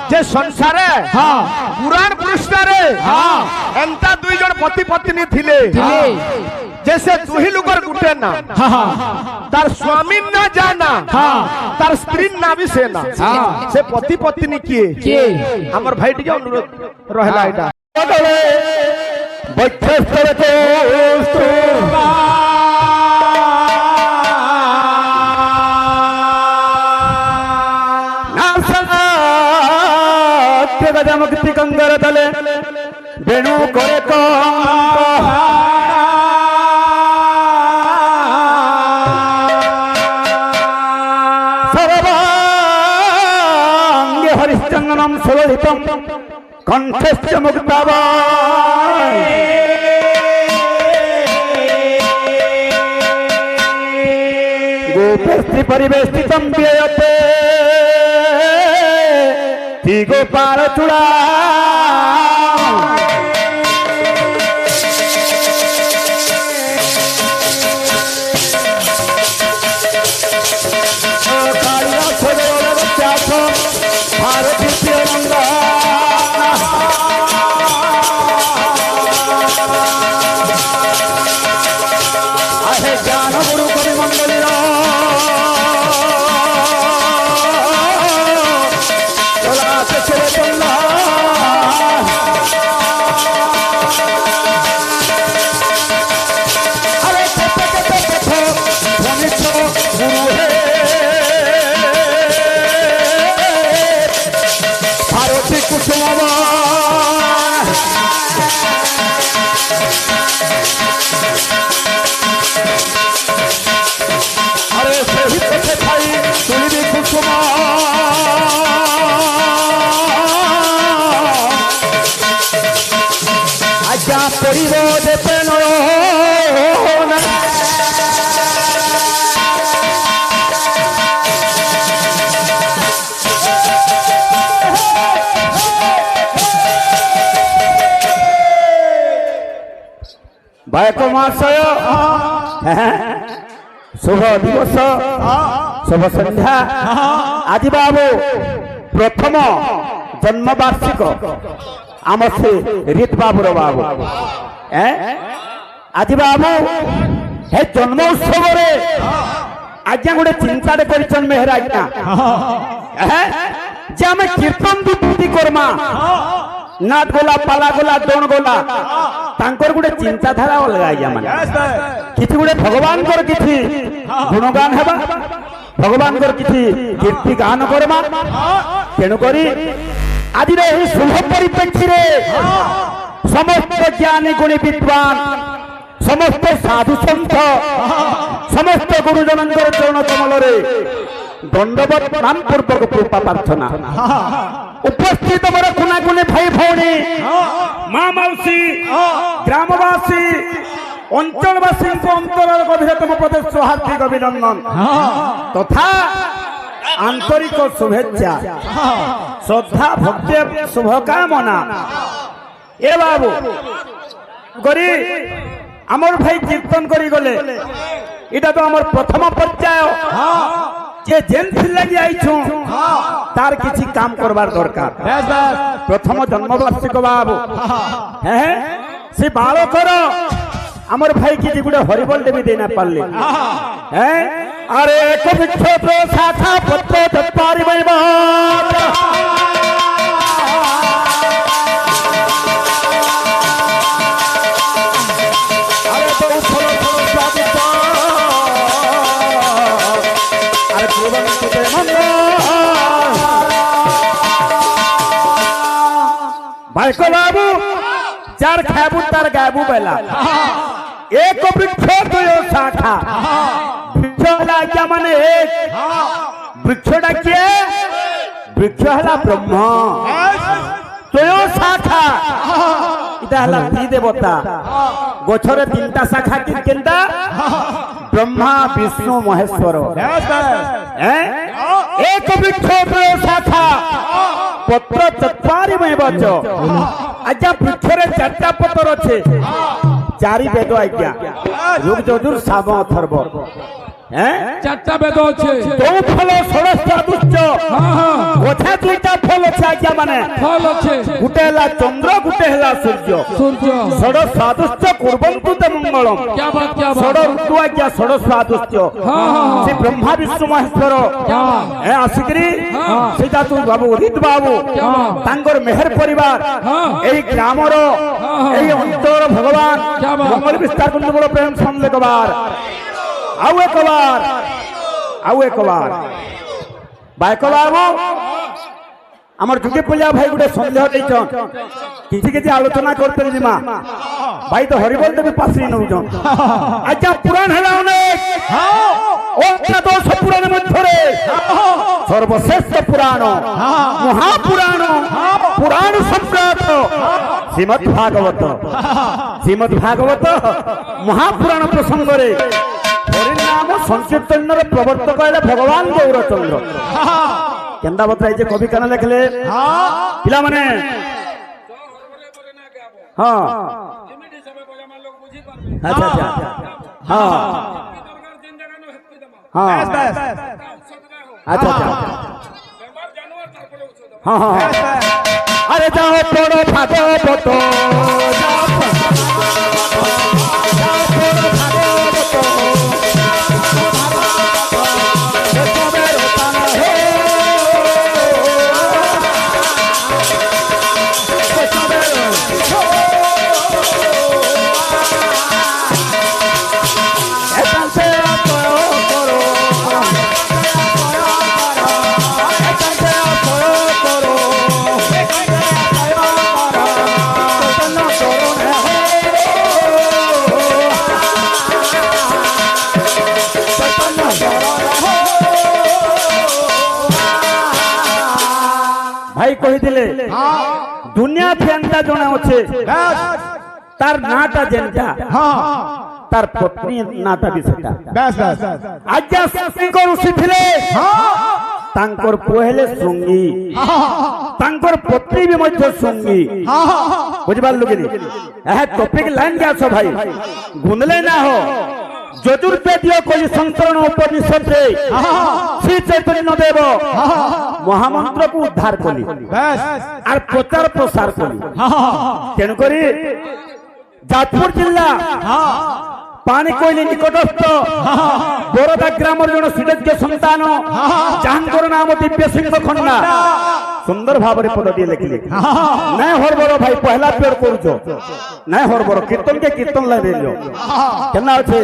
जे संसार पुराण पृष्ठारे एंता दुई जन पति पत्नी थिले जैसे दुही लुकर गुटे ना तार स्वामी ना जाना तार स्त्री ना भी सेना से पति पत्नी किए हमर भाई टिके अनुरोध रहला एटा बच्चस्तर तो मुक्ति कंगर तले बेणु करे सर्वांगे हरिश्चंदनम सुलोहितम कंठस्य मुक्तावा गोपेस्ति परिवेष्टितं व्ययते गोपाल चुड़ा भारती तिरंगा आहे ज्ञान गुरु कवि मंगली भाइको महाशय शुभ दिवस शुभ संध्या आज बाबू प्रथम जन्म वार्षिक आम से रीत बाबूर बाबू आज बाबू हे जन्म उत्सव आज्ञा गोटे चिंता कर मेहर आज्ञा जे आम कीर्तन दीप्ति करमा नाट गोला पाला गोला दौड़ गोला तांकर गुटे चिंताधारा अलग आज्ञा माने किछि गुटे भगवान कर किछि गुणगान हेबा भगवान कर किछि कीर्ति गान करमा तेणु करी आज रे एही शुभ परिप्रेक्षी रे समस्त ज्ञानी गुणी विद्वान समस्त साधु संत समस्त गुरुजनंकर चरण कमल रे दंडवत नाम पूर्वक कृपा प्रार्थना उपस्थित मोर कुना कुने भाई भौणी माँ मौसी ग्रामवासी अंचलवासी अंतर गभीरतम प्रदेश हार्दिक अभिनंदन तथा आंतरिक शुभेच्छा श्रद्धा भक्ति शुभकामना ए बाबू गरी आमर भाई कीर्तन करी गले इटा तो आमर प्रथम पर्याय जे जेन लगी आइछु तार किछि काम करबार दरकार प्रथम जन्म वार्षिक बाबू हैं से बालकर आमर भाई किछि गुडे हरिबल देवी देना पारले हैं अरे एक वृक्ष तो शाखा पत्र तत्पारी बैबा अरे तो फलो फलो स्वादिष्ट अरे जीवन तुते मन भाई को बाबू चार खाबू तार गाबू बेला एक वृक्ष तो शाखा वृक्ष क्या माने एक वृक्ष डाकिए वृक्ष हला ब्रह्म तो शाखा इटा हला दी देवता गछरे तीनटा शाखा कि केनटा ब्रह्मा विष्णु महेश्वर एक वृक्ष तो शाखा पत्र चत्वारी में बच आज्ञा वृक्षरे चारटा पत्र अच्छे चारि वेद आज्ञा ऋग यजुर साम अथर्व চারটা বেদ আছে তো ফল ষড়শ্রাদুশ্চ ওঠা দুইটা ফল আছে আজ্ঞা মানে ফল আছে গুটে হেলা চন্দ্র গুটে হেলা সূর্য সূর্য ষড়শ্রাদুশ্চ কুর্বন্তু তে মঙ্গলম क्या बात ষড় ঋতু আজ্ঞা ষড়শ্রাদুশ্চ সে ব্রহ্মা বিষ্ণু মহেশ্বর আসিকি সেটা তুই বাবু উদিত বাবু তাঙ্কর মেহের পরিবার এই গ্রামর এই অঞ্চল ভগবান মঙ্গল বিস্তার করতে বড় প্রেম সন্দেহ কবার আউ একবার বাইকবাবু আমার যুগে পূজা ভাই গোটে সন্দেহ দিয়েছন কিছু কিছু আলোচনা করতে মা ভাই তো হরিবল দেবী পাশে নৌছন আচ্ছা পুরাণ হেলা অনেক অষ্টাদশ পুরাণ মধ্যে সর্বশ্রেষ্ঠ পুরাণ মহাপুরাণ পুরাণ সম্রাট শ্রীমদ ভাগবত মহাপুরাণ প্রসঙ্গে হরিনাম সংকীর্তনের প্রবর্তক হলে ভগবান গৌরচন্দ্র কেন্দা বতাই যে কবি কেন লেখলে পিলা মানে হ্যাঁ আচ্ছা আচ্ছা হ্যাঁ হ্যাঁ আচ্ছা আচ্ছা হ্যাঁ হ্যাঁ আরে যাও পড়ো ভাগবত ভাই কহিলে দুনিয়া ফেনটা জনা আছে তার নাটা যেটা তার পত্নী নাটা বি সেটা আজ্ঞা সিংহর উঠিলে তাঙ্কর পহেলে সঙ্গী তাঙ্কর পত্নী বি মধ্য সঙ্গী বুঝিপারলু কি টপিক লাইন যাচ্ছ ভাই গুনলে না হো যজুর্বেদীয় কলি সংকরণ উপনিষদে শ্রী চৈতন্য দেব মহামন্ত্রକୁ উদ্ধার কলি আর প্রচার প্রসার কলি তেণুকরি যাজপুর জিল্লা পানিকোইলি নিকটস্থ বরদা গ্রামের জন সুযোগ্য সন্তান যাহাঙ্কর নাম দিব্য সিংহ খন্না সুন্দর ভাবে পদ দিয়ে লিখলি নাই হরবর ভাই পহলা পের করছ নাই হরবর কীর্তনকে কীর্তন লাগিল কেন আছে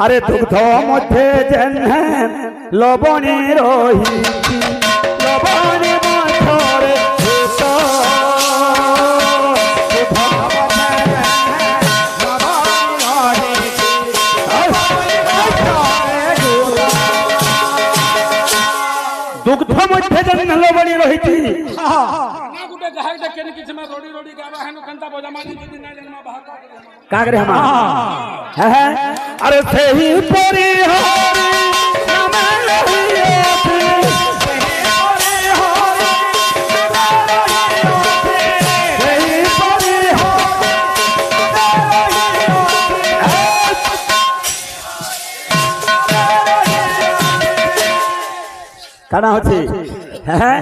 আরে দুগ্ধ মধ্যে যেন লবণী রহি লবণী মধ্যরে দুগ্ধ মধ্যে যেন লবণী রহিছি কাগরে হামা হ্যাঁ আরে সেই পরি হরি নামে রহিছি কানা হচ্ছে হ্যাঁ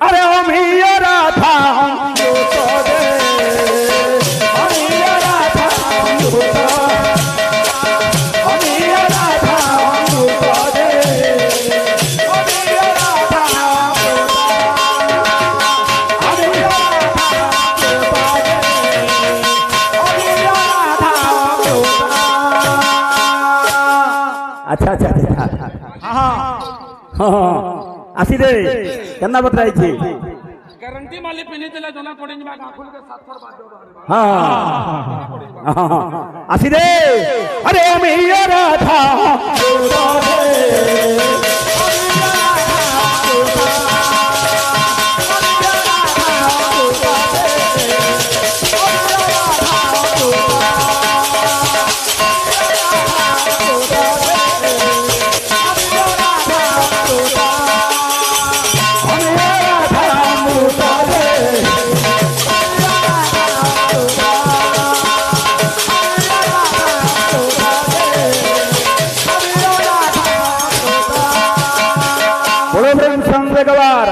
আরে অমিয় রাধা আচ্ছা আচ্ছা আসি রে কেনা বতরাইছি গ্যারান্টি মালি পিনি দিলে জনা পড়ি নিবা গাখুল কে 7 थर बाजो আসি রে আরে আমি রাধা ଭଲ ପ୍ରେମ ସଙ୍ଗେ ଗବାର